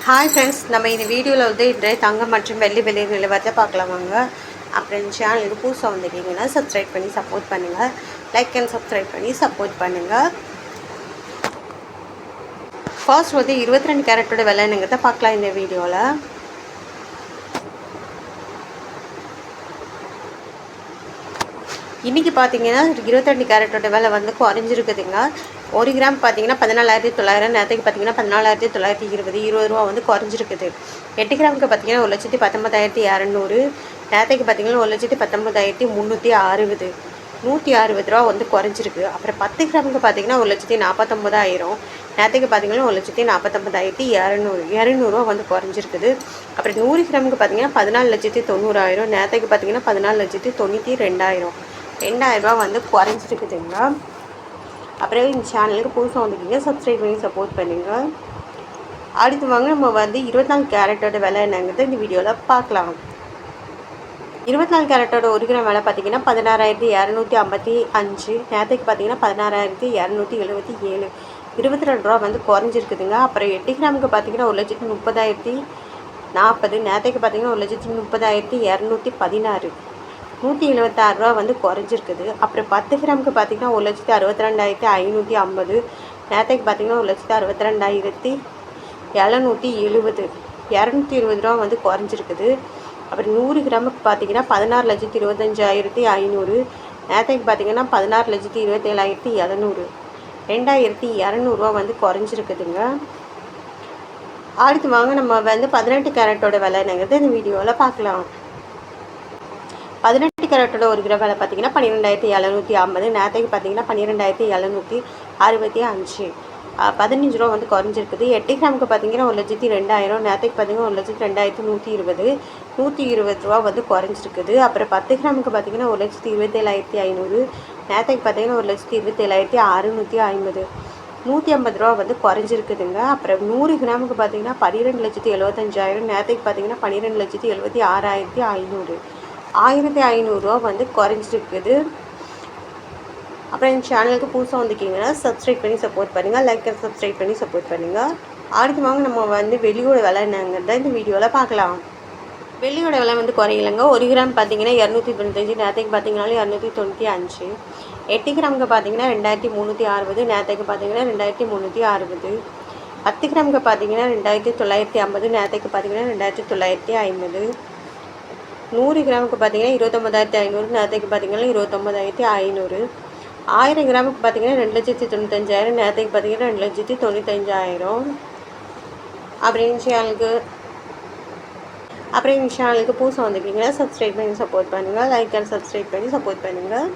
Hi friends, நம்ம இந்த வீடியோவில் வந்து இன்றைய தங்கம் மற்றும் வெள்ளி விலை நிலவரத்தை பார்க்கலாம் வாங்க. அப்புறம் சேனலுக்கு புதுசாக வந்துட்டீங்கன்னா சப்ஸ்கிரைப் பண்ணி சப்போர்ட் பண்ணுங்கள். லைக் அண்ட் சப்ஸ்கிரைப் பண்ணி சப்போர்ட் பண்ணுங்கள். ஃபர்ஸ்ட் வந்து 22 கேரட்டோட விலைங்கிறத பார்க்கலாம் இந்த வீடியோவில். இன்றைக்கி பார்த்தீங்கன்னா 22 கேரட்டோட விலை வந்து குறைஞ்சிருக்குதுங்க. 1 கிராம் பார்த்தீங்கன்னா 14,900, நேரத்துக்கு பார்த்தீங்கன்னா 14,920 ரூபா வந்து குறைஞ்சிருக்குது. 8 கிராமுக்கு பார்த்தீங்கன்னா 1,19,200, நேரத்துக்கு பார்த்தீங்கன்னா 1,19,360, 160 ரூபா வந்து குறைஞ்சிருக்கு. அப்புறம் 10 கிராமுக்கு பார்த்தீங்கன்னா 1,49,000, நேரத்துக்கு பார்த்தீங்கன்னா 1,49,200 ரூபா வந்து குறைஞ்சிருக்குது. அப்புறம் 100 கிராமுக்கு பார்த்தீங்கன்னா 14,90,000, நேரத்துக்கு பார்த்தீங்கன்னா 14,92,000 ரூபா வந்து குறைஞ்சிருக்குதுங்க. அப்புறம் இந்த சேனலுக்கு புதுசாக வந்துக்கிங்க சப்ஸ்கிரைப் பண்ணி சப்போர்ட் பண்ணுங்கள். அடுத்து வாங்க நம்ம வந்து 24 கேரட்டோட விலை என்னங்கிறது இந்த வீடியோவில் பார்க்கலாம். 24 கேரட்டோட 1 கிராம் விலை பார்த்தீங்கன்னா 16,255, நேரத்துக்கு பார்த்தீங்கன்னா 16,277, 22 ரூபா வந்து குறைஞ்சிருக்குதுங்க. அப்புறம் 8 கிராமுக்கு பார்த்தீங்கன்னா 1,30,040, நேரத்துக்கு பார்த்தீங்கன்னா 1,30,216, 176 ரூபா வந்து குறைஞ்சிருக்குது. அப்புறம் 10 கிராமுக்கு பார்த்தீங்கன்னா 1,62,550, நேரத்துக்கு பார்த்தீங்கன்னா 1,62,770, 220 ரூபா வந்து குறைஞ்சிருக்குது. அப்புறம் 100 கிராமுக்கு பார்த்தீங்கன்னா 16,25,500, நேரத்துக்கு பார்த்தீங்கன்னா 16,27,700, 2,200 ரூபா வந்து குறைஞ்சிருக்குதுங்க. அடுத்து வாங்க நம்ம வந்து 18 கேரட்டோட விலை என்னங்கிறது இந்த வீடியோவில் பார்க்கலாம். 18 கேரட்டோட 1 கிராம் விலை பார்த்தீங்கன்னா 12,750, நேரத்துக்கு பார்த்தீங்கன்னா 12,765, 15 ரூபா வந்து குறைஞ்சிருக்குது. 8 கிராமுக்கு பார்த்தீங்கன்னா 1,02,000, நேரத்துக்கு பார்த்தீங்கன்னா 1,02,120, 120 ரூபா வந்து குறைஞ்சிருக்குது. அப்புறம் 10 கிராமுக்கு பார்த்தீங்கன்னா 1,27,500, நேரத்துக்கு பார்த்தீங்கன்னா 1,27,650, 150 ரூபா வந்து குறைஞ்சிருக்குதுங்க. அப்புறம் 100 கிராமுக்கு பார்த்தீங்கன்னா 12,75,000, நேரத்துக்கு பார்த்தீங்கன்னா 12,76,500, 1,500 ரூபா வந்து குறைஞ்சிருக்குது. அப்புறம் இந்த சேனலுக்கு புதுசாக வந்துக்கிங்கன்னா சப்ஸ்கிரைப் பண்ணி சப்போர்ட் பண்ணுங்கள். லைக் அண்ட் சப்ஸ்கிரைப் பண்ணி சப்போர்ட் பண்ணுங்கள். அடுத்து வாங்க நம்ம வந்து வெள்ளியோட விலை என்னங்கிறத இந்த வீடியோவில் பார்க்கலாம். வெள்ளியோட விலை வந்து குறையிலங்க. 1 கிராம் பார்த்தீங்கன்னா 295, நேரத்துக்கு பார்த்தீங்கன்னா 295, 8 கிராமுக்கு பார்த்தீங்கன்னா 2,360, நேரத்துக்கு பார்த்தீங்கன்னா 2,360, 10 கிராமுக்கு பார்த்தீங்கன்னா 2,950, நேரத்துக்கு பார்த்தீங்கன்னா 2,950, 100 கிராமுக்கு பார்த்தீங்கன்னா 29,500, நேரத்துக்கு பார்த்தீங்கன்னா 29,500, 1000 கிராமுக்கு பார்த்தீங்கன்னா 2,95,000, நேரத்துக்கு பார்த்தீங்கன்னா 2,95,000. அப்புறம் இந்த சேனலுக்கு புதுசாக வந்துருக்கீங்கன்னா சப்ஸ்கிரைப் பண்ணி சப்போர்ட் பண்ணுங்கள். லைக் அண்ட் சப்ஸ்கிரைப் பண்ணி சப்போர்ட் பண்ணுங்கள்.